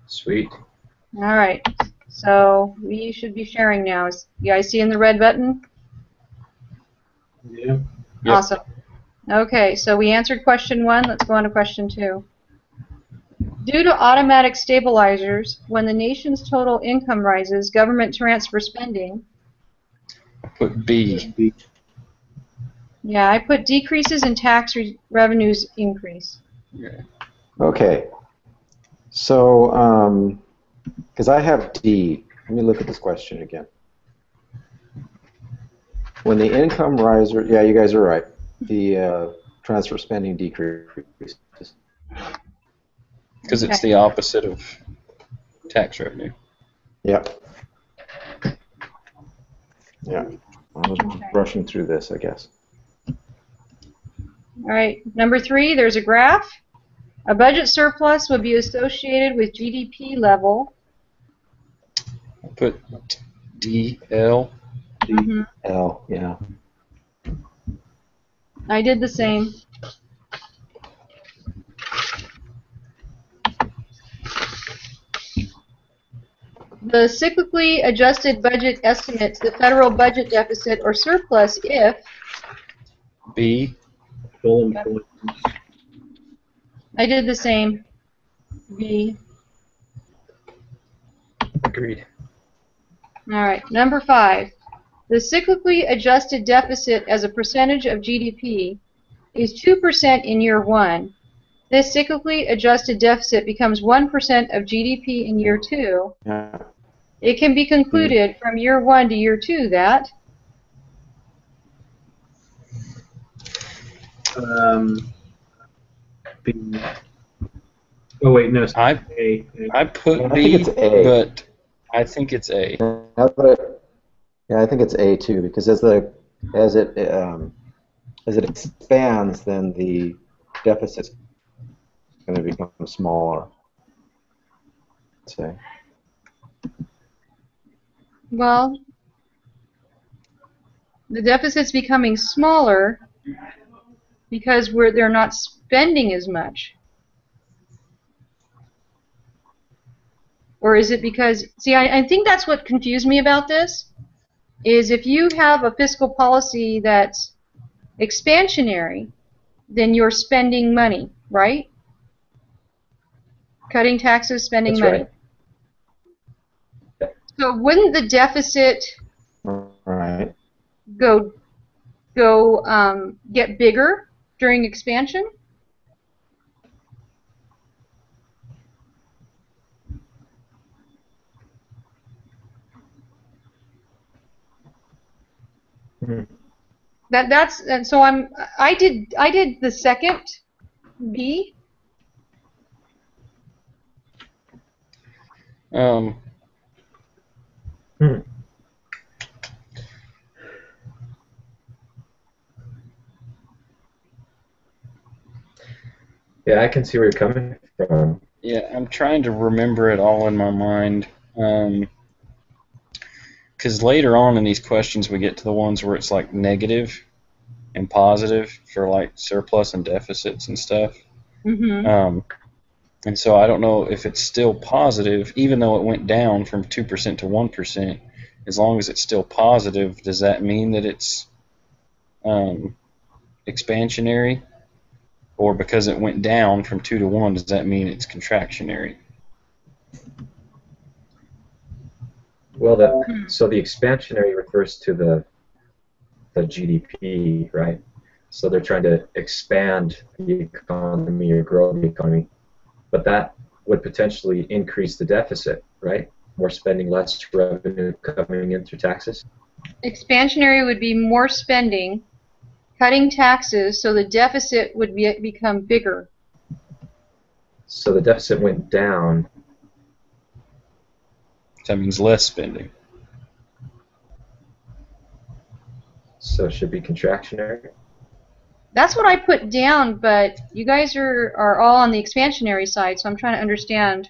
Sweet. All right. So we should be sharing now. You guys seeing the red button? Yeah. Yep. Awesome. Okay, so we answered question 1. Let's go on to question 2. Due to automatic stabilizers, when the nation's total income rises, government transfer spending. I put B. Yeah, I put decreases in tax revenues increase. Yeah. Okay. So, because I have D, let me look at this question again. When the income rises, yeah, you guys are right. The transfer spending decreases. Because it's the opposite of tax revenue. Yep. Yeah. I was rushing through this, I guess. All right, number 3, there's a graph. A budget surplus would be associated with GDP level. I put D, L. L, yeah. I did the same. The cyclically adjusted budget estimates the federal budget deficit or surplus if B. Full employment. I did the same. B. Agreed. All right, number 5. The cyclically adjusted deficit as a percentage of GDP is 2% in year 1. This cyclically adjusted deficit becomes 1% of GDP in year 2. Yeah. It can be concluded from year 1 to year 2 that B. Oh wait, no. I A. put I B, think it's A. but I think it's A. Yeah, I think it's A too, because as it expands, then the deficit's going to become smaller. Say. well, the deficit's becoming smaller because they're not spending as much. Or is it because, see, I think that's what confused me about this, is if you have a fiscal policy that's expansionary, then you're spending money, right? Cutting taxes, spending That's money. right. So wouldn't the deficit Right. get bigger during expansion? And so I did the second B. Yeah, I can see where you're coming from. Yeah, I'm trying to remember it all in my mind. Because later on in these questions we get to the ones where it's like negative and positive for like surplus and deficits and stuff. Mm-hmm. And so I don't know if it's still positive, even though it went down from 2% to 1%. As long as it's still positive, does that mean that it's expansionary? Or because it went down from 2 to 1, does that mean it's contractionary? Well, so the expansionary refers to the GDP, right? So they're trying to expand the economy or grow the economy, but that would potentially increase the deficit, right? More spending, less revenue coming in through taxes. Expansionary would be more spending, cutting taxes, so the deficit would become bigger. So the deficit went down. That means less spending. So it should be contractionary. That's what I put down, but you guys are all on the expansionary side, so I'm trying to understand.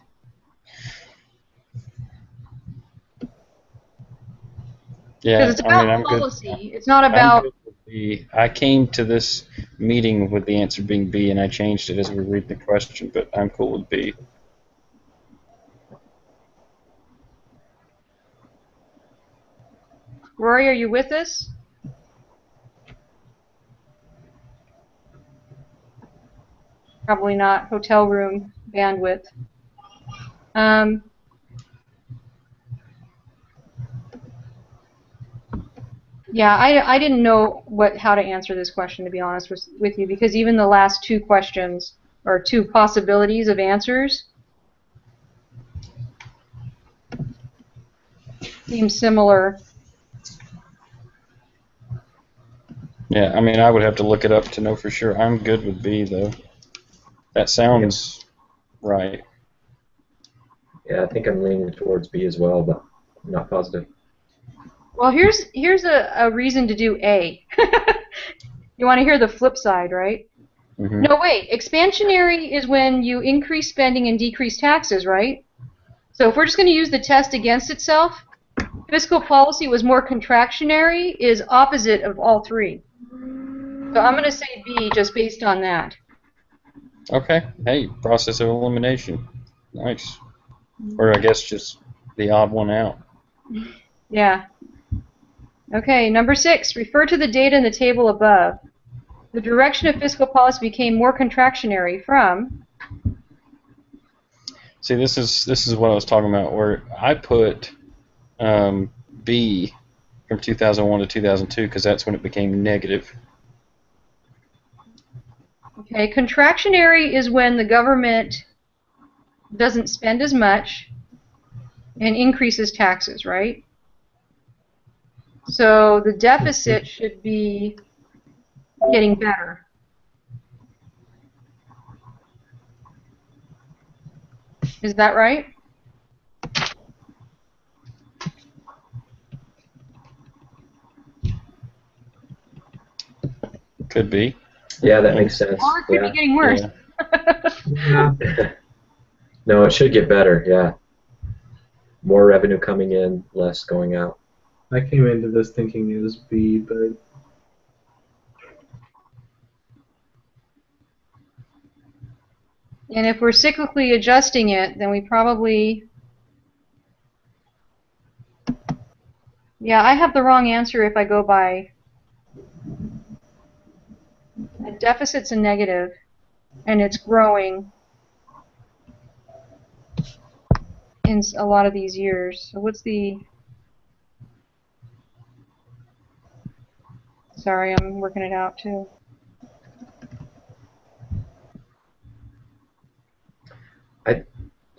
Yeah, Because it's about I'm policy. good. It's not about. I'm good with B. I came to this meeting with the answer being B, and I changed it as we read the question, but I'm cool with B. Rory, are you with us? Probably not. Hotel room bandwidth. Yeah, I didn't know how to answer this question, to be honest with you, because even the last two questions, or two possibilities of answers, seem similar. Yeah, I mean, I would have to look it up to know for sure. I'm good with B, though. That sounds right. Yeah, I think I'm leaning towards B as well, but I'm not positive. Well, here's a reason to do A. You want to hear the flip side, right? Mm-hmm. No, wait. Expansionary is when you increase spending and decrease taxes, right? So if we're just going to use the test against itself, fiscal policy was more contractionary is opposite of all three. So I'm going to say B just based on that. Okay. Hey, process of elimination. Nice. Or I guess just the odd one out. Yeah. Okay, number 6. Refer to the data in the table above. The direction of fiscal policy became more contractionary from... See, this is what I was talking about, where I put B from 2001 to 2002 because that's when it became negative. Okay, contractionary is when the government doesn't spend as much and increases taxes, right? So the deficit should be getting better. Is that right? Could be. Yeah, that makes sense. Or it could be getting worse. Yeah. No, it should get better, yeah. More revenue coming in, less going out. I came into this thinking it was B, but And if we're cyclically adjusting it, then we probably... Yeah, I have the wrong answer if I go by... A deficit's a negative, and it's growing in a lot of these years. So what's the... Sorry, I'm working it out too.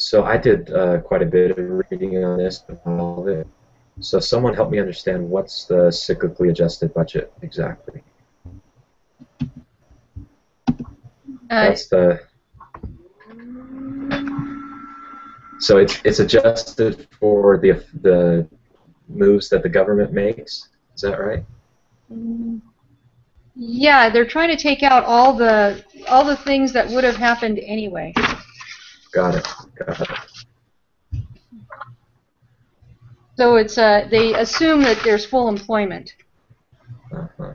So I did quite a bit of reading on this, all of it. So someone help me understand what's the cyclically adjusted budget exactly. That's the. So it's adjusted for the moves that the government makes. Is that right? Yeah, they're trying to take out all the things that would have happened anyway. Got it. Got it. So it's they assume that there's full employment. Uh-huh.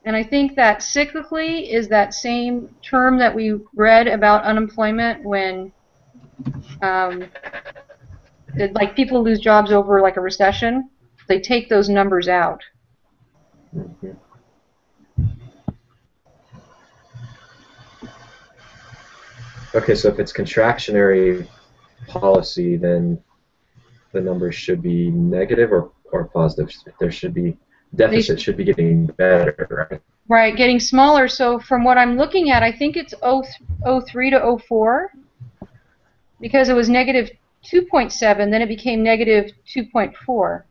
And I think that cyclically is that same term that we read about unemployment when like people lose jobs over like a recession. They take those numbers out. Mm-hmm. Okay, so if it's contractionary policy, then the numbers should be negative or positive. There should be deficit should be getting better, right? Right, getting smaller. So from what I'm looking at, I think it's 03 to 04 because it was negative 2.7, then it became negative 2.4.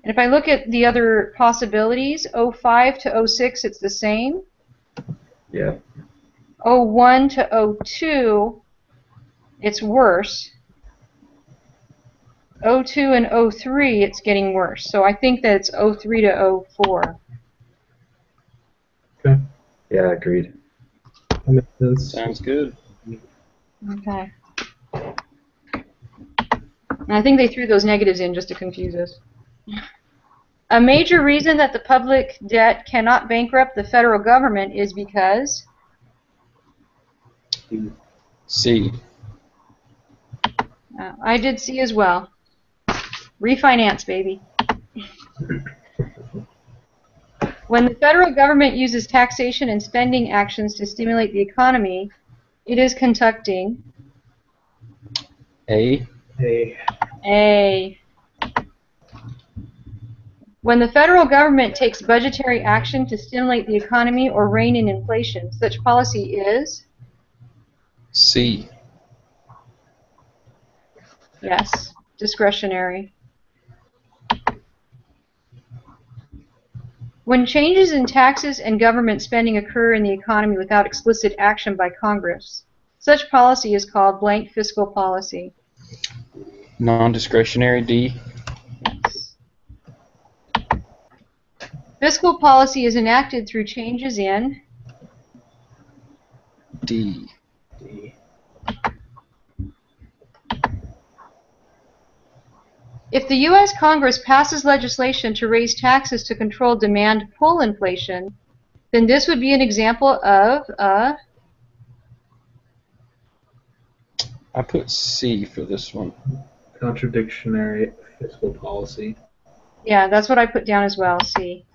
And if I look at the other possibilities, 05 to 06, it's the same. Yeah. 01 to 02, it's worse. 02 and 03, it's getting worse. So I think that it's 03 to 04. okay, Yeah, agreed. that makes sense. Sounds good. Okay. And I think they threw those negatives in just to confuse us. A major reason that the public debt cannot bankrupt the federal government is because C. I did C as well. Refinance, baby. When the federal government uses taxation and spending actions to stimulate the economy, it is conducting A. A. When the federal government takes budgetary action to stimulate the economy or rein in inflation, such policy is? C. Yes, discretionary. When changes in taxes and government spending occur in the economy without explicit action by Congress, such policy is called blank fiscal policy. Non-discretionary. D. Yes. Fiscal policy is enacted through changes in D. If the U.S. Congress passes legislation to raise taxes to control demand pull inflation, then this would be an example of a... I put C for this one. Contradictionary fiscal policy. Yeah, that's what I put down as well, C.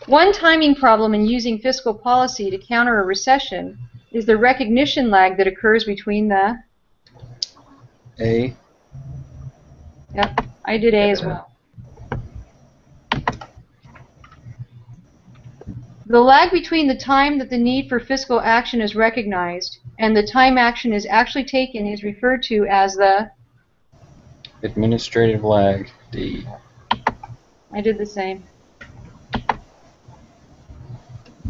One timing problem in using fiscal policy to counter a recession is the recognition lag that occurs between the... A. Yep, I did A as well. The lag between the time that the need for fiscal action is recognized and the time action is actually taken is referred to as the... Administrative lag. D. I did the same.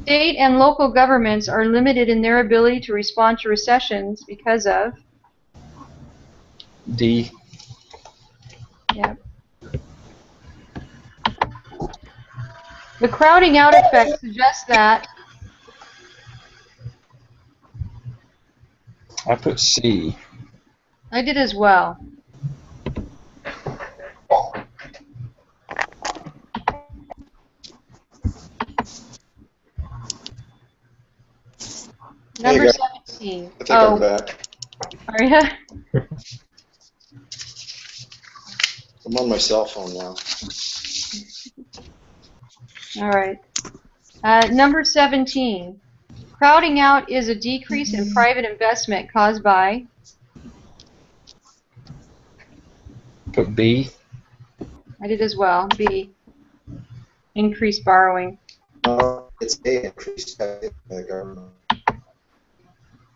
State and local governments are limited in their ability to respond to recessions because of... D. Yep. The crowding out effect suggests that... I put C. I did as well. Number 17. I think I'm back. Are you? I'm on my cell phone now. All right. Number 17. Crowding out is a decrease in private investment caused by... Put B. I did as well. B. Increased borrowing. It's A, increased taxation by the government.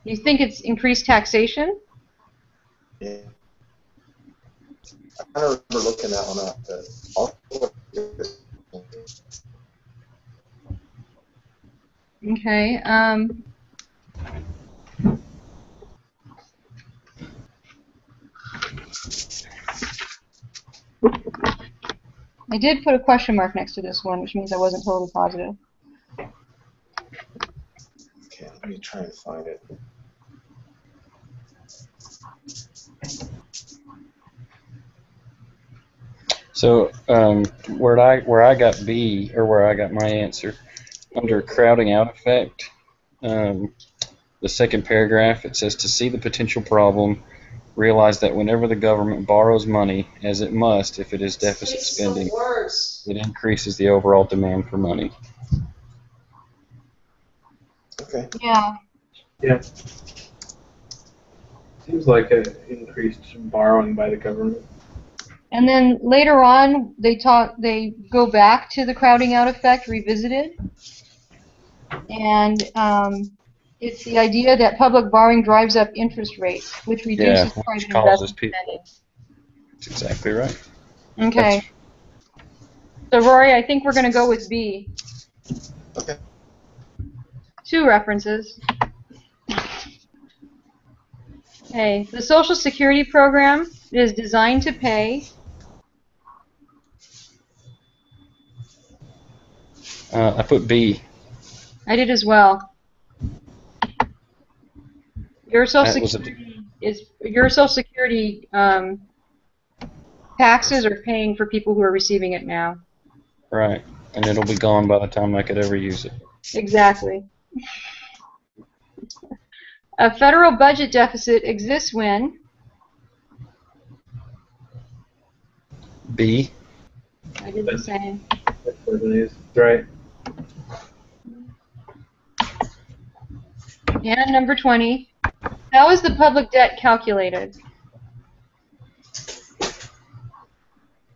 You think it's increased taxation? Yeah. I kind of remember looking that one up. Okay. I did put a question mark next to this one, which means I wasn't totally positive. Okay, let me try and find it. So where I got B, or where I got my answer, under crowding out effect, the second paragraph, it says to see the potential problem, realize that whenever the government borrows money, as it must if it is deficit spending, it increases the overall demand for money. Okay. Yeah. Yeah. Seems like an increased borrowing by the government. And then later on, they go back to the crowding out effect revisited, and it's the idea that public borrowing drives up interest rates, which reduces private investment spending. That's exactly right. Okay. So Rory, I think we're going to go with B. Okay. 2 references. Okay, the Social Security program is designed to pay... I put B. I did as well. Your Social That was Security your Social Security taxes are paying for people who are receiving it now. right, and it'll be gone by the time I could ever use it. Exactly. A federal budget deficit exists when B. I did the same. That's right. And number 20. How is the public debt calculated?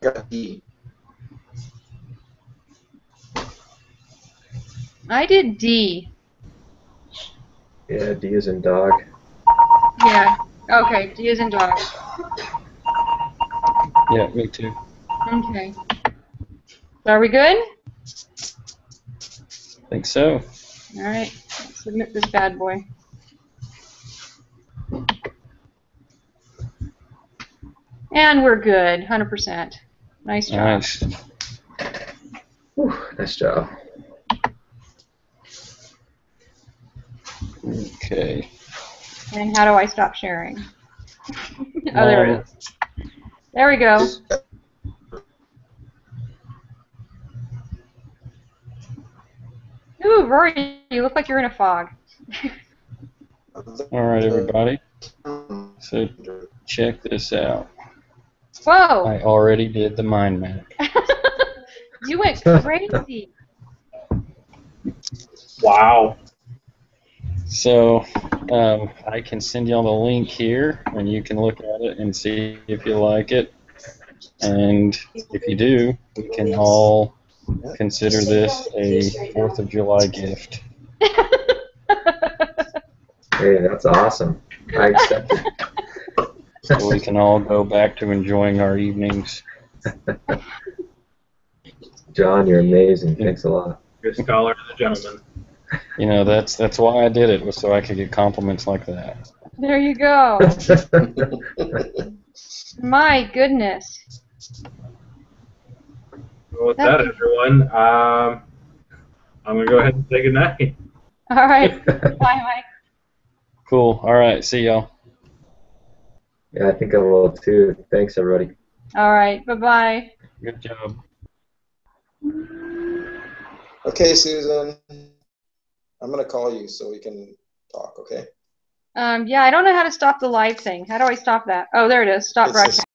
Got D. I did D. Yeah, D is in dog. Yeah. Okay, D is in dog. Yeah, me too. Okay. So are we good? Think so. All right. Let's submit this bad boy. And we're good. 100%. Nice job. Nice. Whew, nice job. Okay. And how do I stop sharing? Oh, there it is. There we go. Ooh, Rory, you look like you're in a fog. All right, everybody. So check this out. Whoa! I already did the mind map. You went crazy. Wow. So I can send y'all the link here, and you can look at it and see if you like it. And if you do, we can all consider this a 4th of July gift. Hey, that's awesome. I accept it. So we can all go back to enjoying our evenings. John, you're amazing. Thanks a lot. You're a scholar and a gentleman. You know, that's why I did it, was so I could get compliments like that. There you go. My goodness. Well, with that, everyone, I'm going to go ahead and say goodnight. All right. Bye, Mike. Cool. All right. See y'all. Yeah, I think I will too. Thanks, everybody. All right. Bye-bye. Good job. Okay, Susan. I'm going to call you so we can talk, okay? Yeah, I don't know how to stop the live thing. How do I stop that? Oh, there it is. Stop It's the broadcast.